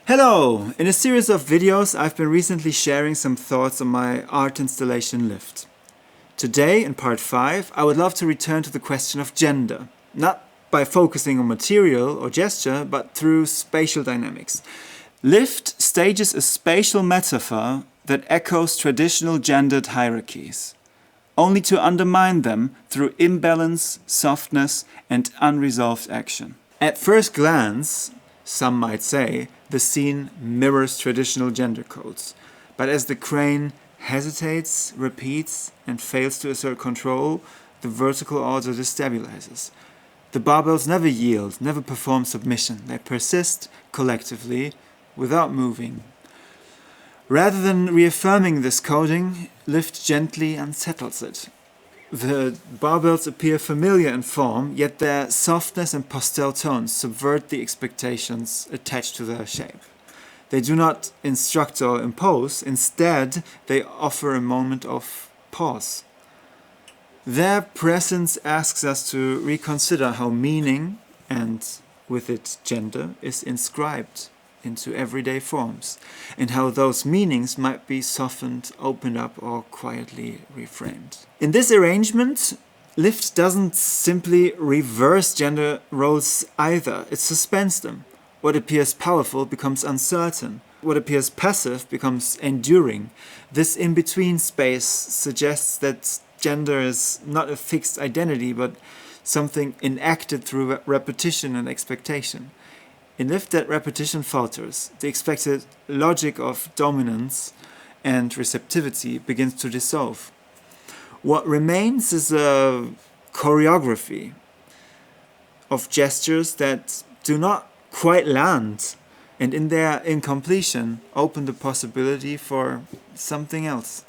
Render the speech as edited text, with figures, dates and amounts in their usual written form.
Hello! In a series of videos I've been recently sharing some thoughts on my art installation Lift. Today, in part 5, I would love to return to the question of gender. Not by focusing on material or gesture, but through spatial dynamics. Lift stages a spatial metaphor that echoes traditional gendered hierarchies, only to undermine them through imbalance, softness, and unresolved action. At first glance, some might say, the scene mirrors traditional gender codes. But as the crane hesitates, repeats, and fails to assert control, the vertical order destabilizes. The barbells never yield, never perform submission. They persist collectively without moving. Rather than reaffirming this coding, Lift gently unsettles it. The barbells appear familiar in form, yet their softness and pastel tones subvert the expectations attached to their shape. They do not instruct or impose, instead they offer a moment of pause. Their presence asks us to reconsider how meaning, and with it gender, is inscribed into everyday forms, and how those meanings might be softened, opened up, or quietly reframed. In this arrangement, Lift doesn't simply reverse gender roles either, it suspends them. What appears powerful becomes uncertain. What appears passive becomes enduring. This in-between space suggests that gender is not a fixed identity, but something enacted through repetition and expectation. In Lift, that repetition falters. The expected logic of dominance and receptivity begins to dissolve. What remains is a choreography of gestures that do not quite land, and in their incompletion open the possibility for something else.